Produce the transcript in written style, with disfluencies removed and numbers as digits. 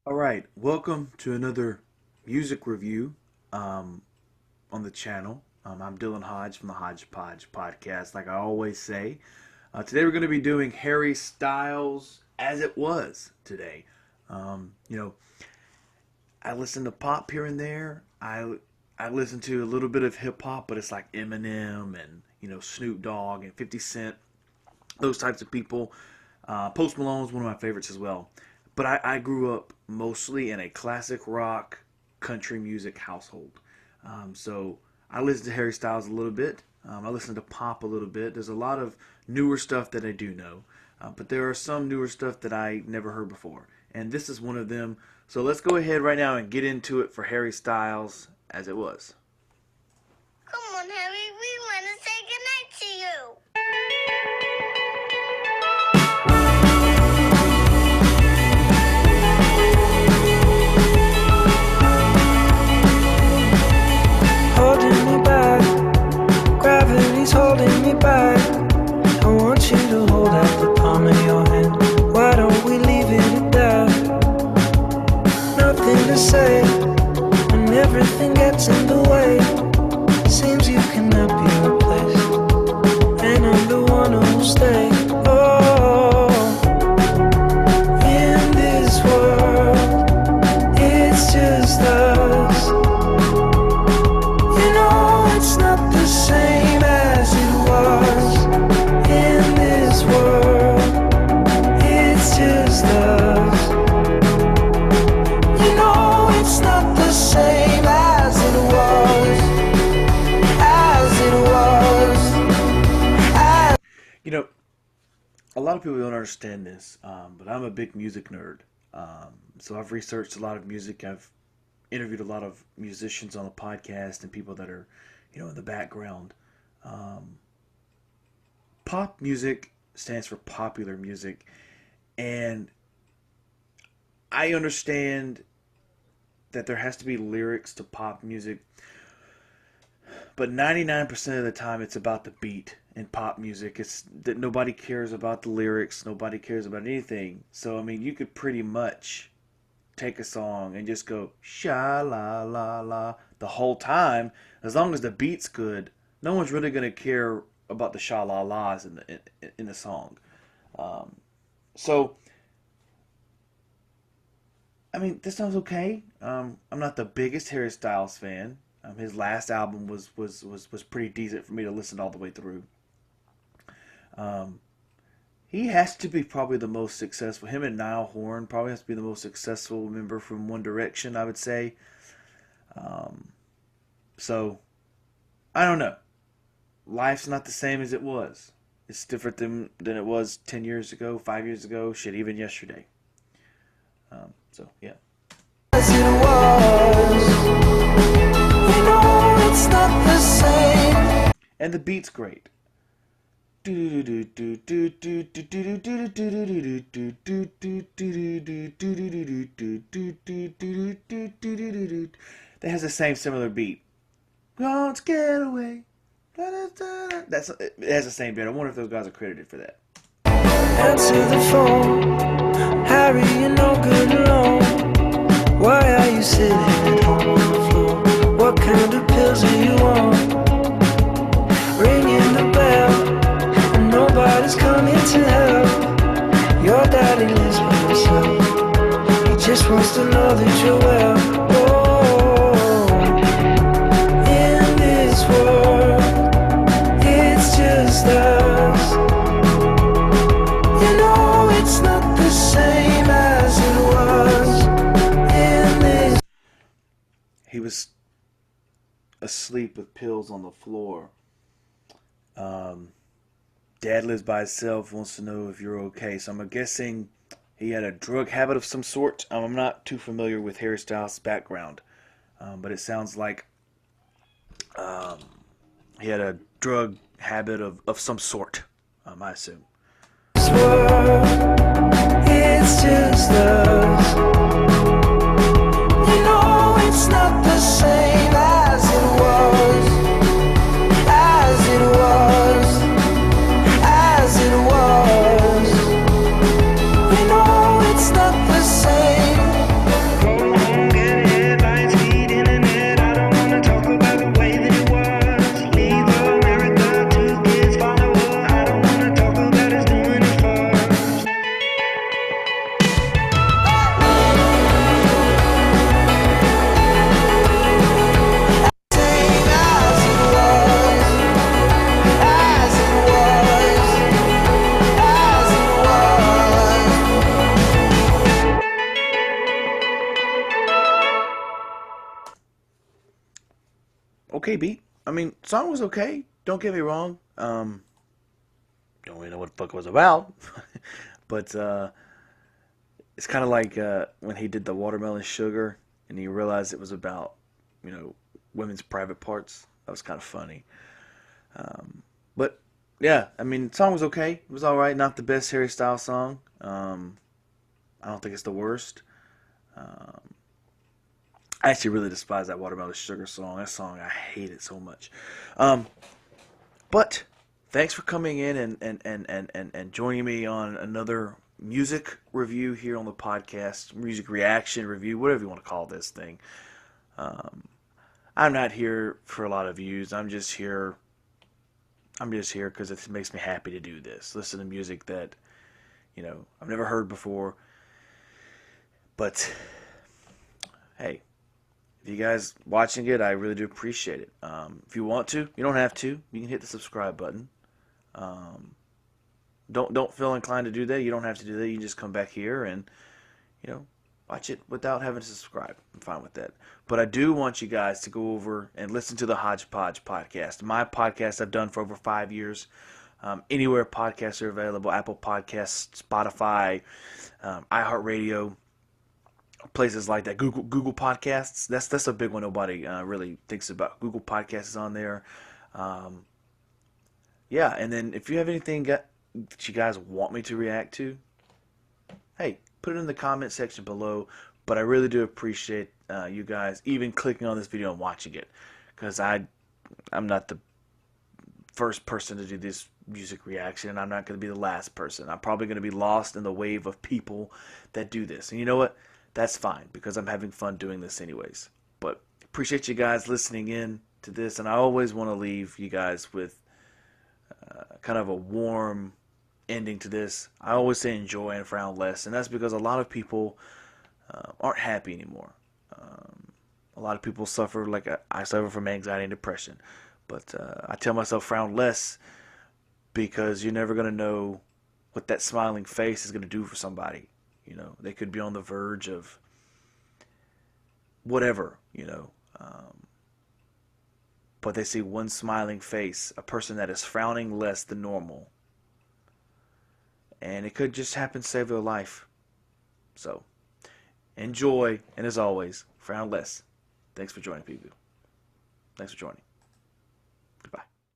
All right, welcome to another music review on the channel. I'm Dylan Hodge from the Hodgepodge Podcast, like I always say. Today we're going to be doing Harry Styles as it was today. You know, I listen to pop here and there. I listen to a little bit of hip hop, but it's like Eminem and Snoop Dogg and 50 Cent, those types of people. Post Malone's one of my favorites as well. But I grew up mostly in a classic rock, country music household. So I listen to Harry Styles a little bit. I listen to pop a little bit. There's a lot of newer stuff that I do know. But there are some newer stuff that I never heard before. And this is one of them. So let's go ahead right now and get into it for Harry Styles as it was. Come on, Harry, we want to say goodnight to you. Holding me back, gravity's holding me back. I want you to hold out the palm of your hand. Why don't we leave it at that? Nothing to say when everything gets in the way. Seems you cannot be replaced, and I'm the one who'll stay. Oh, in this world, it's just us. It's not the same as it was. In this world, it's just us. It's not the same as it was. A lot of people don't understand this, but I'm a big music nerd. So I've researched a lot of music. I've interviewed a lot of musicians on the podcast and people that are in the background. Pop music stands for popular music, and I understand that there has to be lyrics to pop music, but 99% of the time it's about the beat in pop music. It's that nobody cares about the lyrics, nobody cares about anything. So I mean, you could pretty much take a song and just go sha la la la the whole time. As long as the beat's good, no one's really gonna care about the sha la las in the song. So I mean, this sounds okay. I'm not the biggest Harry Styles fan. His last album was pretty decent for me to listen all the way through. He has to be probably the most successful. Him and Niall Horan probably has to be the most successful member from One Direction, I would say. So, I don't know. Life's not the same as it was. It's different than it was 10 years ago, 5 years ago, shit, even yesterday. So, yeah. As it was, it's not the same. And the beat's great. That has the same similar beat. Let's get away. It has the same beat. I wonder if those guys are credited for that. Answer the phone, Harry, you're no good alone. Why are you sitting at home on the floor? What kind of pills are you on? Ringing the bell, and nobody's coming to help. Your daddy lives by himself. He just wants to know that you're well. Oh, in this world, it's just us. It's not the same as it was in this. He was asleep with pills on the floor. Dad lives by himself, wants to know if you're okay. So I'm guessing he had a drug habit of some sort. I'm not too familiar with Harry Styles' background, but it sounds like he had a drug habit of some sort, I assume. It's just us. It's not the same as it was. As it was. As it was. It's not the same. okay beat. I mean, song was okay. Don't get me wrong. Don't really know what the fuck it was about, but it's kind of like when he did the Watermelon Sugar, and he realized it was about, you know, women's private parts. That was kind of funny. But yeah, I mean, the song was okay. It was all right. Not the best Harry Styles song. I don't think it's the worst. Um, I actually really despise that Watermelon Sugar song. That song, I hate it so much. Um, but thanks for coming in and joining me on another music review here on the podcast, music reaction review, whatever you want to call this thing. Um, I'm not here for a lot of views. I'm just here. I'm just here because it makes me happy to do this. Listen to music that, you know, I've never heard before. But hey, if you guys watching it, I really do appreciate it. If you want to, you don't have to. You can hit the subscribe button. Um, don't feel inclined to do that. You don't have to do that. You can just come back here and, you know, watch it without having to subscribe. I'm fine with that. But I do want you guys to go over and listen to the Hodgepodge podcast. My podcast I've done for over 5 years. Anywhere podcasts are available, Apple Podcasts, Spotify, iHeartRadio, places like that. Google Podcasts. That's a big one. Nobody really thinks about. Google Podcasts is on there. Um, yeah, and then if you have anything that you guys want me to react to, hey, put it in the comment section below. But I really do appreciate you guys even clicking on this video and watching it, because I'm not the first person to do this music reaction, and I'm not going to be the last person. I'm probably going to be lost in the wave of people that do this. And you know what? That's fine, because I'm having fun doing this anyways. But appreciate you guys listening in to this, and I always want to leave you guys with kind of a warm ending to this. I always say enjoy and frown less, and that's because a lot of people aren't happy anymore. A lot of people suffer, like I suffer from anxiety and depression. But I tell myself frown less, because you're never going to know what that smiling face is going to do for somebody. You know, they could be on the verge of whatever, you know. But they see one smiling face, a person that is frowning less than normal. And it could just happen to save their life. So, enjoy, and as always, frown less. Thanks for joining, people. Thanks for joining.